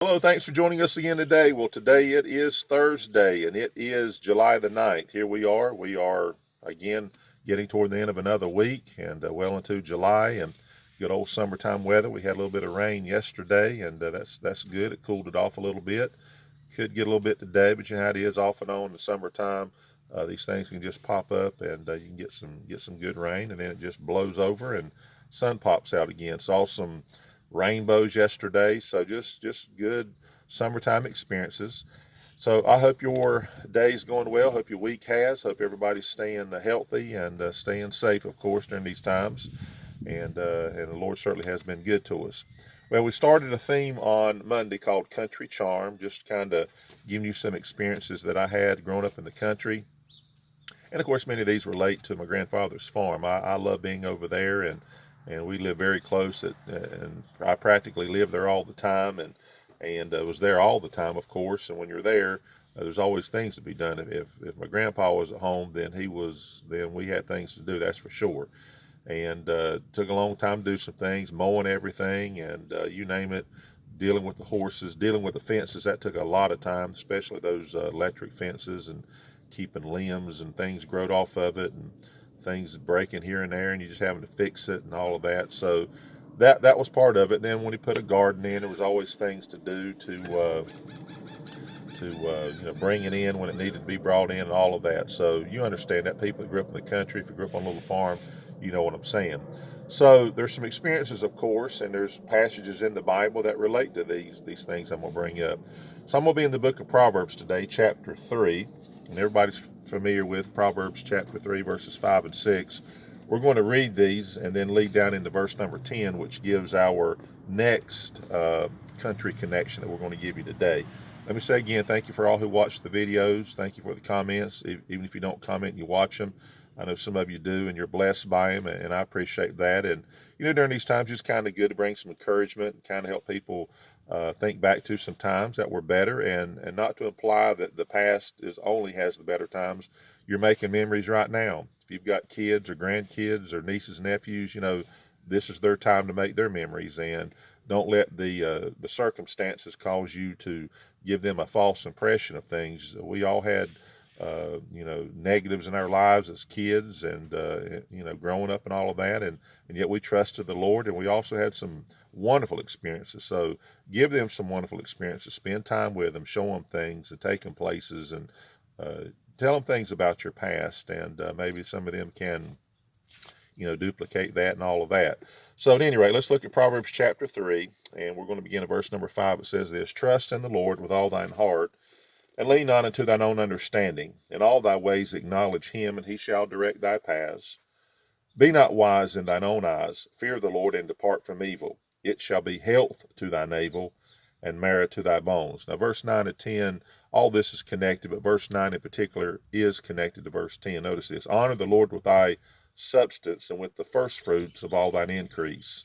Hello, thanks for joining us again today. Well, today it is Thursday and it is July the 9th. Here we are. We are again getting toward the end of another week and well into July and good old summertime weather. We had a little bit of rain yesterday and that's good. It cooled it off a little bit. Could get a little bit today, but you know how it is off and on in the summertime. These things can just pop up and you can get some good rain and then it just blows over and sun pops out again. Saw some rainbows yesterday. So just good summertime experiences. So I hope your day's going well. Hope your week has. Hope everybody's staying healthy and staying safe, of course, during these times. And the Lord certainly has been good to us. Well, we started a theme on Monday called Country Charm, just kind of giving you some experiences that I had growing up in the country. And of course, many of these relate to my grandfather's farm. I love being over there, and we live very close. And I practically live there all the time, and was there all the time, of course. And when you're there, there's always things to be done. If my grandpa was at home, then we had things to do. That's for sure. And took a long time to do some things, mowing everything, and you name it. Dealing with the horses, dealing with the fences, that took a lot of time, especially those electric fences and keeping limbs and things growed off of it and things breaking here and there and you just having to fix it and all of that. So that was part of it. And then when he put a garden in, there was always things to do to bring it in when it needed to be brought in and all of that. So you understand that, people that grew up in the country, if you grew up on a little farm, you know what I'm saying. So there's some experiences, of course, and there's passages in the Bible that relate to these things I'm gonna bring up. So I'm gonna be in the book of Proverbs today, chapter 3, and everybody's familiar with Proverbs chapter 3, verses 5 and 6. We're going to read these and then lead down into verse number 10, which gives our next country connection that we're going to give you today. Let me say again, thank you for all who watch the videos. Thank you for the comments, even if you don't comment and you watch them. I know some of you do, and you're blessed by them, and I appreciate that. And, during these times, it's kind of good to bring some encouragement and kind of help people think back to some times that were better, and not to imply that the past only has the better times. You're making memories right now. If you've got kids or grandkids or nieces and nephews, this is their time to make their memories, and don't let the circumstances cause you to give them a false impression of things. We all had, negatives in our lives as kids and, growing up and all of that. And yet we trusted the Lord, and we also had some wonderful experiences. So give them some wonderful experiences, spend time with them, show them things and take them places and tell them things about your past. And maybe some of them can, duplicate that and all of that. So at any rate, let's look at Proverbs chapter 3, and we're going to begin at verse number 5. It says this: Trust in the Lord with all thine heart, and lean not unto thine own understanding. In all thy ways acknowledge him, and he shall direct thy paths. Be not wise in thine own eyes. Fear the Lord, and depart from evil. It shall be health to thy navel, and marrow to thy bones. Now, verse 9 and 10, all this is connected, but verse 9 in particular is connected to verse 10. Notice this: Honor the Lord with thy substance, and with the first fruits of all thine increase.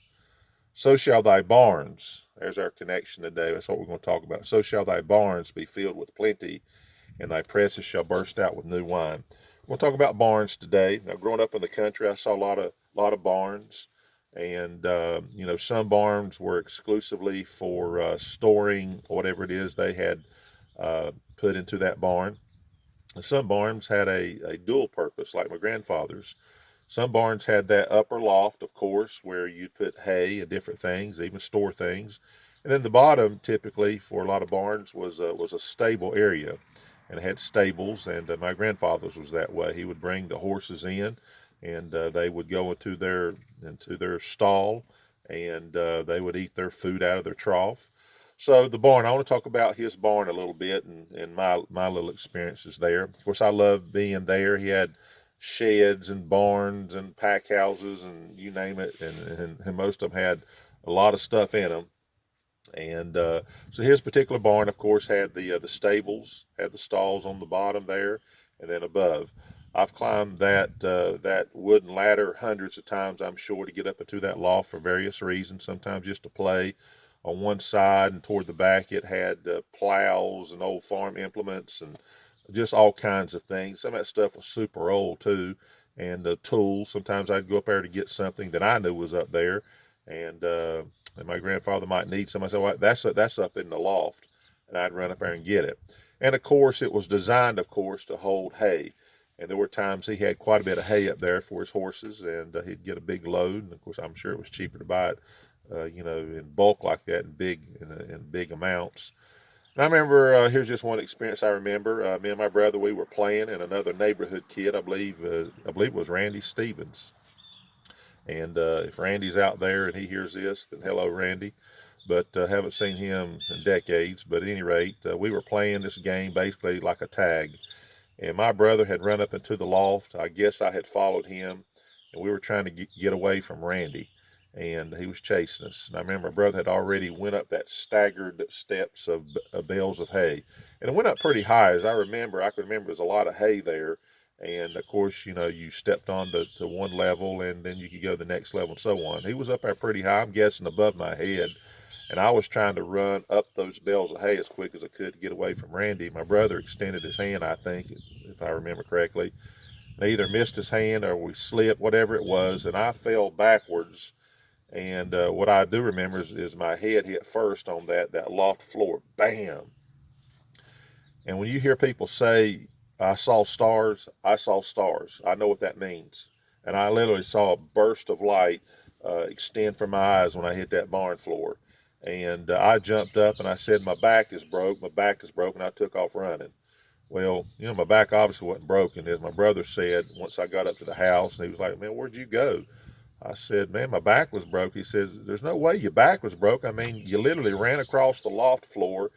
So shall thy barns, there's our connection today, that's what we're going to talk about. So shall thy barns be filled with plenty, and thy presses shall burst out with new wine. We're going to talk about barns today. Now, growing up in the country, I saw a lot of barns, and some barns were exclusively for storing whatever it is they had put into that barn. Some barns had a dual purpose, like my grandfather's. Some barns had that upper loft, of course, where you'd put hay and different things, even store things. And then the bottom, typically for a lot of barns, was a stable area, and it had stables. And my grandfather's was that way. He would bring the horses in, and they would go into their stall, and they would eat their food out of their trough. So the barn, I want to talk about his barn a little bit and my little experiences there. Of course, I love being there. He had sheds and barns and pack houses and you name it, and most of them had a lot of stuff in them. And so his particular barn, of course, had the stables, had the stalls on the bottom there, and then above. I've climbed that wooden ladder hundreds of times, I'm sure, to get up into that loft for various reasons. Sometimes just to play. On one side and toward the back, it had plows and old farm implements and just all kinds of things. Some of that stuff was super old too, and tools. Sometimes I'd go up there to get something that I knew was up there, and my grandfather might need some. I said, well, that's up in the loft, and I'd run up there and get it. And of course, it was designed, of course, to hold hay. And there were times he had quite a bit of hay up there for his horses, and he'd get a big load. And of course, I'm sure it was cheaper to buy it, in bulk like that, in big amounts. And I remember, here's just one experience I remember. Me and my brother, we were playing, and another neighborhood kid, I believe it was Randy Stevens. And if Randy's out there and he hears this, then hello, Randy. But haven't seen him in decades. But at any rate, we were playing this game basically like a tag. And my brother had run up into the loft. I guess I had followed him, and we were trying to get away from Randy, and he was chasing us. And I remember my brother had already went up that staggered steps of bales of hay, and it went up pretty high. As I could remember there's a lot of hay there. And of course, you stepped on to one level, and then you could go to the next level, and so on. He was up there pretty high, I'm guessing above my head, and I was trying to run up those bales of hay as quick as I could to get away from Randy. My brother extended his hand, I think, if I remember correctly. And I either missed his hand or we slipped, whatever it was, and I fell backwards. And what I do remember is my head hit first on that loft floor. Bam! And when you hear people say, I saw stars, I saw stars. I know what that means. And I literally saw a burst of light extend from my eyes when I hit that barn floor. And I jumped up and I said, my back is broke, my back is broken. I took off running. Well, my back obviously wasn't broken. As my brother said, once I got up to the house, and he was like, man, where'd you go? I said, man, my back was broke. He says, there's no way your back was broke. I mean, you literally ran across the loft floor,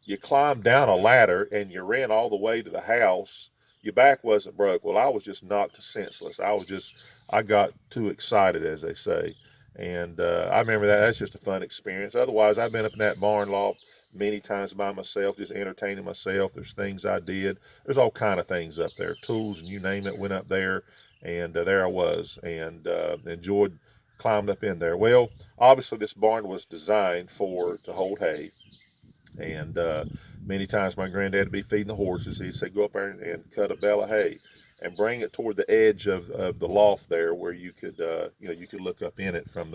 you climbed down a ladder, and you ran all the way to the house. Your back wasn't broke. Well, I was just knocked senseless. I got too excited, as they say. And I remember that. That's just a fun experience. Otherwise, I've been up in that barn loft many times by myself, just entertaining myself. There's things I did. There's all kind of things up there, tools and you name it went up there, and there I was, and enjoyed climbing up in there. Well, obviously this barn was designed to hold hay, and many times my granddad would be feeding the horses. He'd say, go up there and cut a bale of hay and bring it toward the edge of the loft there, where you could you could look up in it from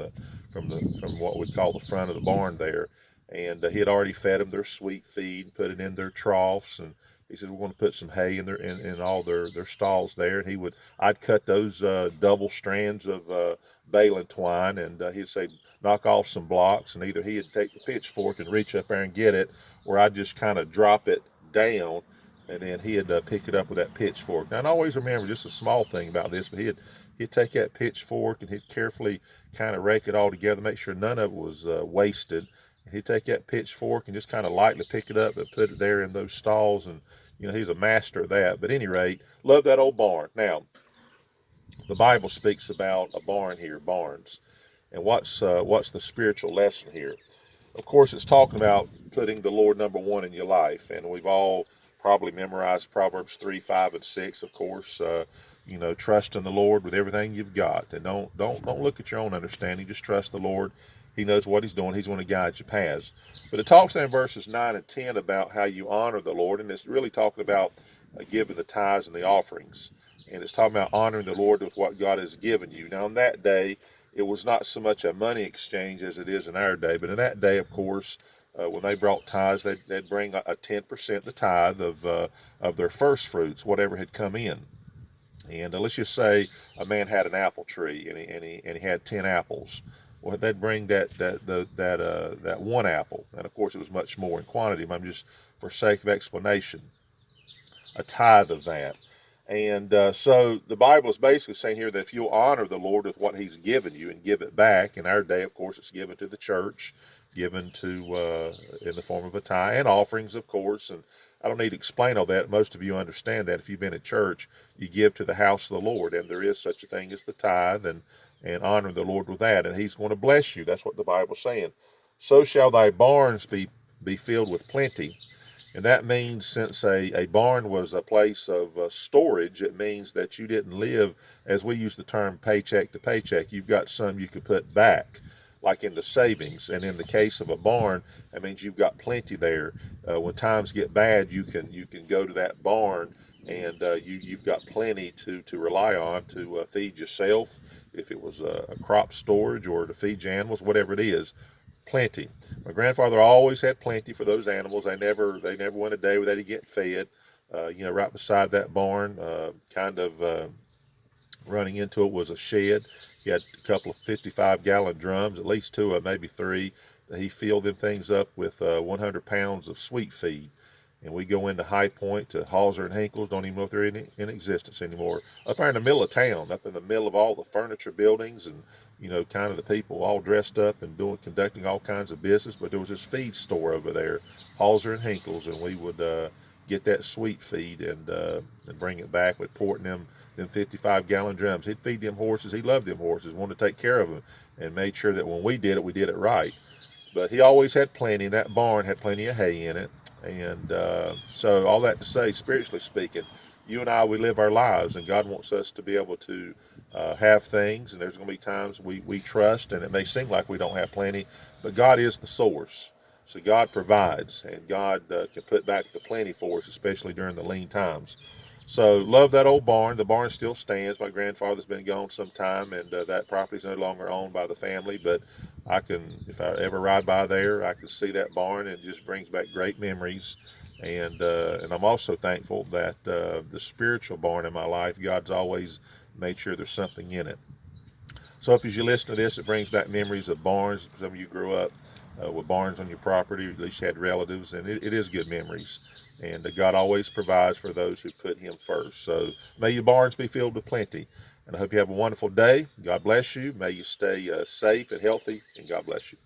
what we'd call the front of the barn there. And he had already fed them their sweet feed, put it in their troughs, and he said, we're going to put some hay in all their stalls there. And I'd cut those double strands of baling twine, and he'd say, knock off some blocks, and either he'd take the pitchfork and reach up there and get it, or I'd just kind of drop it down, and then he'd pick it up with that pitchfork. Now, I always remember just a small thing about this, but he'd take that pitchfork and he'd carefully kind of rake it all together, make sure none of it was wasted. He'd take that pitchfork and just kind of lightly pick it up and put it there in those stalls, and he's a master of that. But at any rate, love that old barn. Now, the Bible speaks about a barn here, barns, and what's the spiritual lesson here? Of course, it's talking about putting the Lord number one in your life, and we've all probably memorized Proverbs 3, 5, and 6. Of course, trust in the Lord with everything you've got, and don't look at your own understanding. Just trust the Lord. He knows what he's doing. He's going to guide your paths. But it talks in verses 9 and 10 about how you honor the Lord, and it's really talking about giving the tithes and the offerings. And it's talking about honoring the Lord with what God has given you. Now, in that day, it was not so much a money exchange as it is in our day. But in that day, of course, when they brought tithes, they'd bring a 10%, the tithe of their first fruits, whatever had come in. And let's just say a man had an apple tree, and he had 10 apples. Well, they'd bring that one apple, and of course it was much more in quantity. But I'm just, for sake of explanation, a tithe of that. And so the Bible is basically saying here that if you'll honor the Lord with what he's given you and give it back, in our day, of course, it's given to the church, given to in the form of a tithe, and offerings, of course. And I don't need to explain all that. Most of you understand that. If you've been in church, you give to the house of the Lord, and there is such a thing as the tithe, and honor the Lord with that, and he's going to bless you. That's what the Bible's saying. So shall thy barns be filled with plenty. And that means, since a barn was a place of storage, it means that you didn't live, as we use the term, paycheck to paycheck. You've got some you could put back, like in the savings. And in the case of a barn, that means you've got plenty there. When times get bad, you can go to that barn, and you've got plenty to rely on to feed yourself, if it was a crop storage or to feed your animals, whatever it is, plenty. My grandfather always had plenty for those animals. They never went a day without it getting fed. Right beside that barn, running into it was a shed. He had a couple of 55-gallon drums, at least two, maybe three. He filled them things up with 100 pounds of sweet feed. And we go into High Point to Hauser and Hinkles, don't even know if they're in existence anymore. Up there in the middle of town, up in the middle of all the furniture buildings and, kind of the people all dressed up and conducting all kinds of business. But there was this feed store over there, Hauser and Hinkles, and we would get that sweet feed and bring it back. We'd pour it in them 55-gallon drums. He'd feed them horses. He loved them horses, wanted to take care of them, and made sure that when we did it right. But he always had plenty, and that barn had plenty of hay in it. And so all that to say, spiritually speaking, you and I, we live our lives, and God wants us to be able to have things, and there's going to be times we trust, and it may seem like we don't have plenty, but God is the source. So God provides, and God can put back the plenty for us, especially during the lean times. So love that old barn. The barn still stands. My grandfather's been gone some time, and that property's no longer owned by the family, but if I ever ride by there, I can see that barn, and it just brings back great memories. And I'm also thankful that the spiritual barn in my life, God's always made sure there's something in it. So as you listen to this, it brings back memories of barns. Some of you grew up with barns on your property, or at least had relatives, and it is good memories. And God always provides for those who put him first. So may your barns be filled with plenty. And I hope you have a wonderful day. God bless you. May you stay safe and healthy, and God bless you.